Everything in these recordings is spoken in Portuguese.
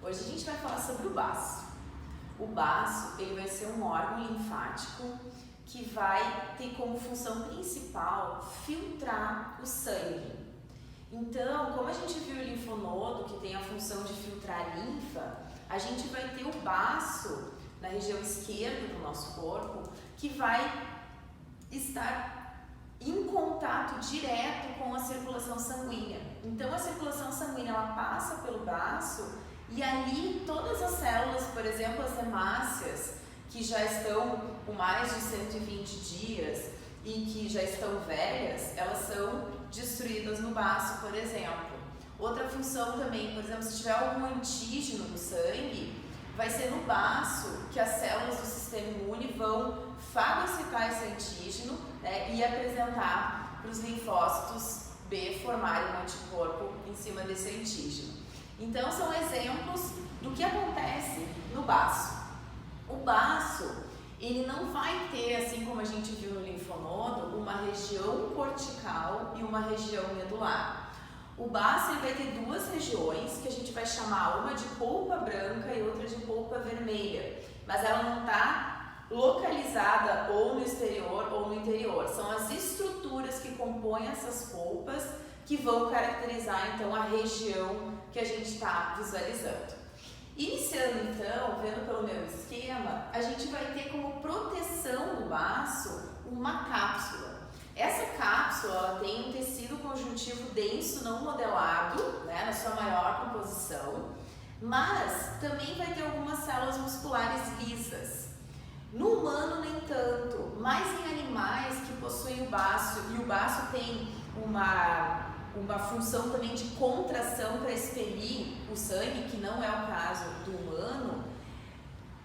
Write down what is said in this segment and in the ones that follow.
Hoje a gente vai falar sobre o baço. O baço, ele vai ser um órgão linfático que vai ter como função principal filtrar o sangue. Então, como a gente viu o linfonodo, que tem a função de filtrar a linfa, a gente vai ter o baço na região esquerda do nosso corpo, que vai estar em contato direto com a circulação sanguínea. Então, a circulação sanguínea ela passa pelo baço e ali todas as células, por exemplo, as hemácias, que já estão com mais de 120 dias e que já estão velhas, elas são destruídas no baço, por exemplo. Outra função também, por exemplo, se tiver algum antígeno no sangue, vai ser no baço que as células do sistema imune vão fagocitar esse antígeno, né, e apresentar para os linfócitos B formarem um anticorpo em cima desse antígeno. Então, são exemplos do que acontece no baço. O baço, ele não vai ter, assim como a gente viu no linfonodo, uma região cortical e uma região medular. O baço ele vai ter duas regiões que a gente vai chamar uma de polpa branca e outra de polpa vermelha, mas ela não está localizada ou no exterior ou no interior. São as estruturas que compõem essas polpas que vão caracterizar então a região que a gente está visualizando. Iniciando então, vendo pelo meu esquema, a gente vai ter como proteção do baço uma cápsula. Essa cápsula ela tem um tecido conjuntivo denso não modelado, né, na sua maior composição, mas também vai ter algumas células musculares lisas. No humano nem tanto, mas em animais que possuem o baço, e o baço tem uma função também de contração para expelir o sangue, que não é o caso do humano,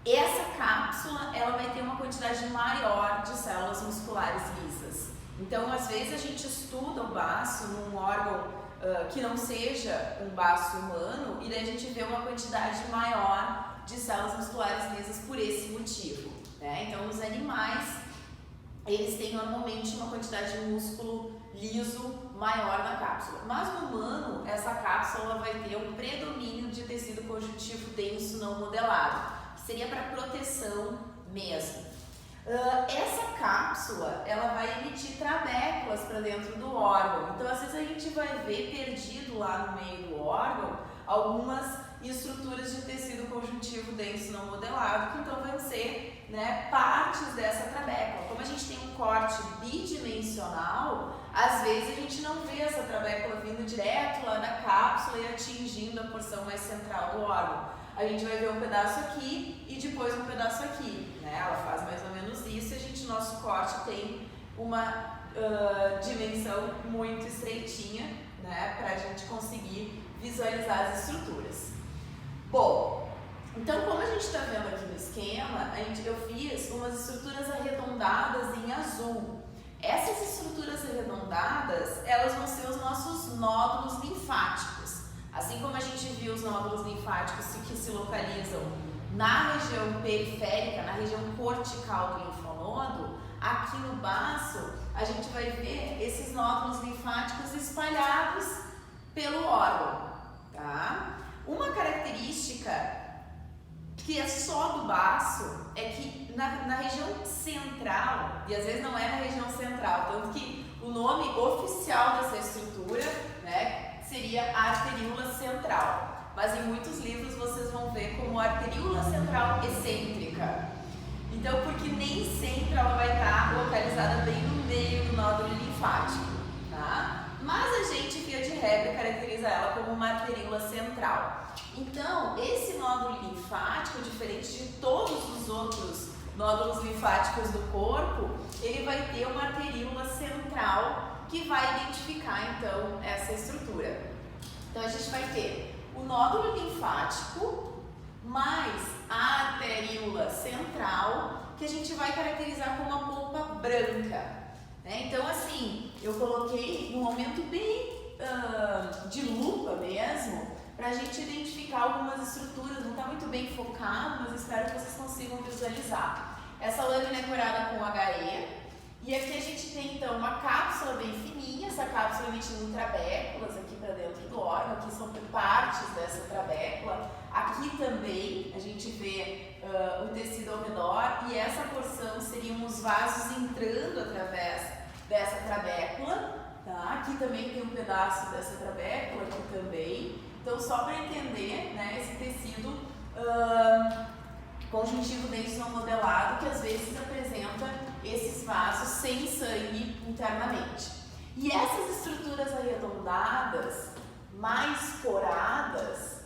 essa cápsula ela vai ter uma quantidade maior de células musculares lisas. Então, às vezes a gente estuda o baço num órgão que não seja um baço humano e daí a gente vê uma quantidade maior de células musculares lisas por esse motivo, né? Então, nos animais, eles têm normalmente uma quantidade de músculo liso maior na cápsula. Mas no humano, essa cápsula vai ter um predomínio de tecido conjuntivo denso não modelado, que seria para proteção mesmo. Essa cápsula, ela vai emitir trabéculas para dentro do órgão. Então, às vezes a gente vai ver perdido lá no meio do órgão algumas estruturas de tecido conjuntivo denso não modelado, que então vão ser, né, partes dessa trabécula. Como a gente tem um corte bidimensional, às vezes a gente não vê essa trabécula vindo direto lá na cápsula e atingindo a porção mais central do órgão. A gente vai ver um pedaço aqui e depois um pedaço aqui, né? Ela faz mais ou menos isso e nosso corte tem uma dimensão muito estreitinha, né, para a gente conseguir visualizar as estruturas. Bom, então como a gente está vendo aqui no esquema, eu fiz umas estruturas arredondadas em azul. Essas estruturas arredondadas, elas vão ser os nossos nódulos linfáticos. Assim como a gente viu os nódulos linfáticos que se localizam na região periférica, na região cortical do linfonodo, aqui no baço a gente vai ver esses nódulos linfáticos espalhados pelo órgão, tá? Uma característica que é só do baço é que na região central, e às vezes não é na região central, tanto que o nome oficial dessa estrutura, né, seria a arteríola central, mas em muitos livros vocês vão ver como arteríola central excêntrica. Então, porque nem sempre ela vai estar localizada bem no meio do nódulo linfático, tá? Mas a gente, via de regra, caracteriza ela como uma arteríola central. Então, esse nódulo linfático, diferente de todos os outros nódulos linfáticos do corpo, ele vai ter uma arteríola central que vai identificar, então, essa estrutura. Então, a gente vai ter o nódulo linfático mais a arteríola central, que a gente vai caracterizar como a polpa branca. Então, assim, eu coloquei num momento bem de lupa mesmo, para a gente identificar algumas estruturas. Não está muito bem focado, mas espero que vocês consigam visualizar. Essa lâmina é curada com HE, e aqui a gente tem então uma cápsula bem fininha, essa cápsula emitindo trabéculas aqui para dentro do órgão. Aqui são partes dessa trabécula, aqui Aqui também a gente vê o tecido ao redor e essa porção seriam os vasos entrando através dessa trabécula. Tá? Aqui também tem um pedaço dessa trabécula, aqui também. Então, só para entender, né, esse tecido conjuntivo denso não modelado, que às vezes apresenta esses vasos sem sangue internamente. E essas estruturas arredondadas, mais poradas,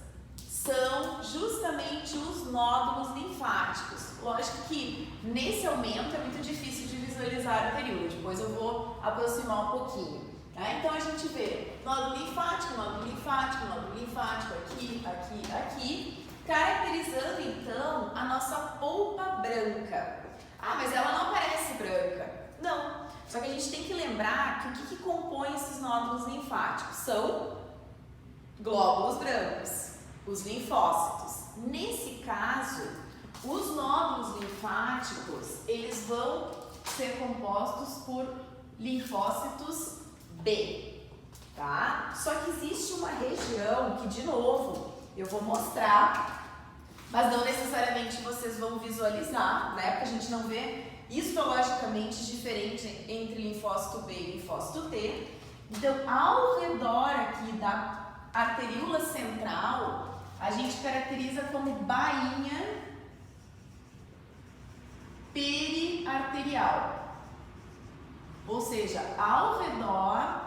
são justamente os nódulos linfáticos. Lógico que nesse aumento é muito difícil de visualizar a arteríola, depois eu vou aproximar um pouquinho. Tá? Então a gente vê nódulo linfático, nódulo linfático, nódulo linfático, aqui, aqui, aqui, caracterizando então a nossa polpa branca. Ah, mas ela não parece branca. Não, só que a gente tem que lembrar que o que compõe esses nódulos linfáticos são glóbulos brancos, os linfócitos. Nesse caso, os nódulos linfáticos, eles vão ser compostos por linfócitos B, tá? Só que existe uma região que, de novo, eu vou mostrar, mas não necessariamente vocês vão visualizar, né? Porque a gente não vê histologicamente diferente entre linfócito B e linfócito T. Então, ao redor aqui da arteríola central, a gente caracteriza como bainha periarterial. Ou seja, ao redor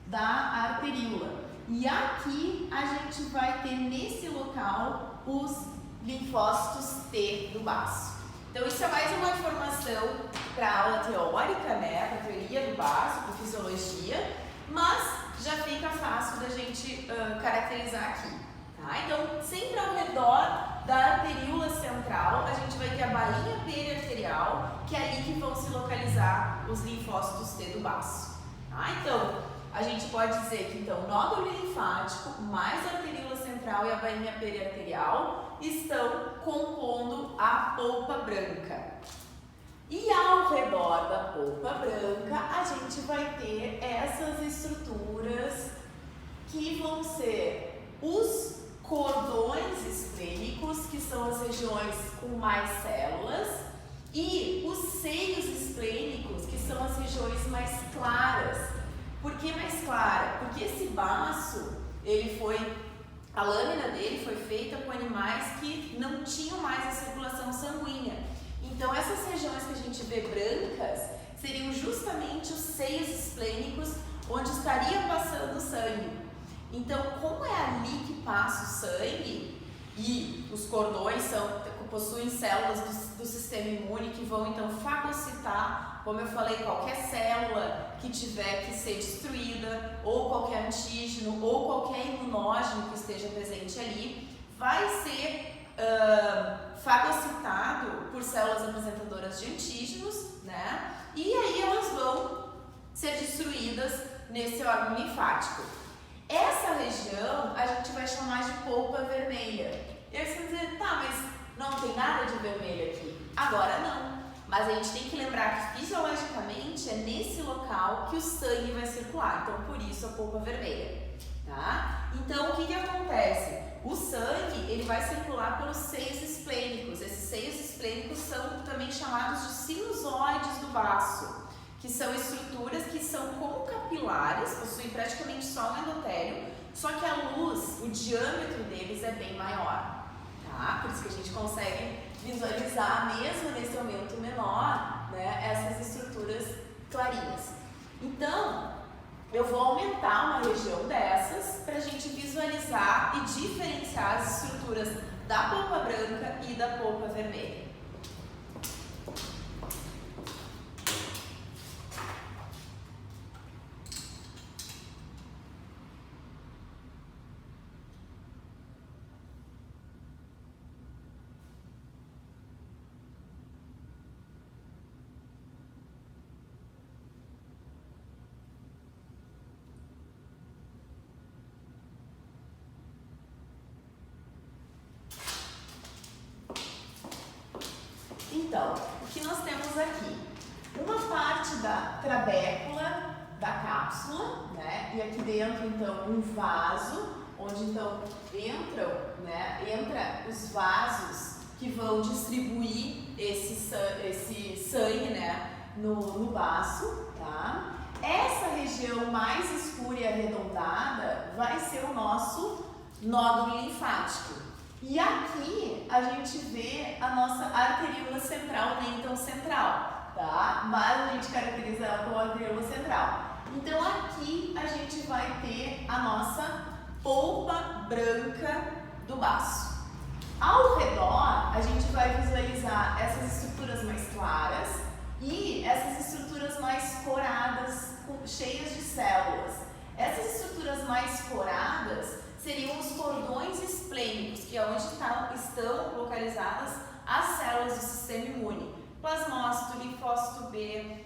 da arteríola. E aqui a gente vai ter nesse local os linfócitos T do baço. Então isso é mais uma informação para a aula teórica, né, para a teoria do baço, para fisiologia, mas já fica fácil da gente caracterizar aqui. Tá? Então sempre ao redor da arteríola central a gente vai ter a bainha periarterial, que é ali que vão se localizar os linfócitos T do baço. Tá? Então a gente pode dizer que então nódulo linfático mais a arteríola central e a bainha periarterial estão compondo a polpa branca. E ao redor da polpa branca a gente vai ter essas estruturas que vão ser os cordões esplênicos, que são as regiões com mais células, e os seios esplênicos, que são as regiões mais claras. Por que mais clara? Porque esse baço, a lâmina dele foi feita com animais que não tinham mais a circulação sanguínea. Então essas regiões que a gente vê brancas seriam justamente os seios esplênicos onde estaria passando o sangue. Então, como é ali que passa o sangue e os cordões possuem células do sistema imune que vão então fagocitar, como eu falei, qualquer célula que tiver que ser destruída, ou qualquer antígeno, ou qualquer imunógeno que esteja presente ali, vai ser fagocitado por células apresentadoras de antígenos, né? E aí elas vão ser destruídas nesse órgão linfático. Essa região a gente vai chamar de polpa vermelha. E aí você vai dizer, tá, mas não tem nada de vermelho aqui. Agora não. Mas a gente tem que lembrar que fisiologicamente é nesse local que o sangue vai circular. Então, por isso a polpa vermelha. Tá? Então, o que acontece? O sangue ele vai circular pelos seios esplênicos. Esses seios esplênicos são também chamados de sinusoides do baço, que são estruturas que são como capilares, possuem praticamente só um endotélio, só que a luz, o diâmetro deles é bem maior. Tá? Por isso que a gente consegue visualizar, mesmo nesse aumento menor, né, essas estruturas clarinhas. Então, eu vou aumentar uma região dessas para a gente visualizar e diferenciar as estruturas da polpa branca e da polpa vermelha. Então, o que nós temos aqui? Uma parte da trabécula da cápsula, né? E aqui dentro, então, um vaso, onde então entra os vasos que vão distribuir esse sangue, né, no baço, tá? Essa região mais escura e arredondada vai ser o nosso nódulo linfático. E aqui a gente vê a nossa arteríola central, nem tão central, tá? Mas a gente caracteriza ela como arteríola central. Então aqui a gente vai ter a nossa polpa branca do baço. Ao redor, a gente vai visualizar essas estruturas mais claras e essas estruturas mais coradas, cheias de células. Essas estruturas mais coradas seriam os cordões esplênicos, que é onde estão localizadas as células do sistema imune. Plasmócito, linfócito B,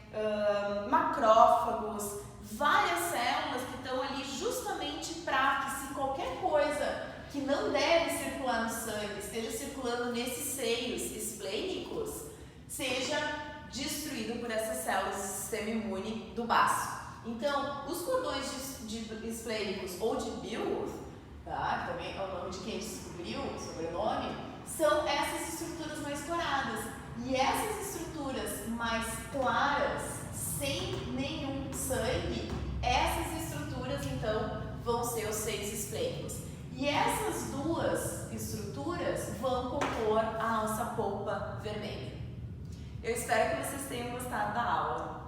macrófagos, várias células que estão ali justamente para que, se qualquer coisa que não deve circular no sangue esteja circulando nesses seios esplênicos, seja destruído por essas células do sistema imune do baço. Então, os cordões esplênicos ou de Billworth, tá? Que também é o nome de quem descobriu o sobrenome, são essas estruturas mais coradas. E essas estruturas mais claras, sem nenhum sangue, essas estruturas então vão ser os seios esplênicos. E essas duas estruturas vão compor a nossa polpa vermelha. Eu espero que vocês tenham gostado da aula.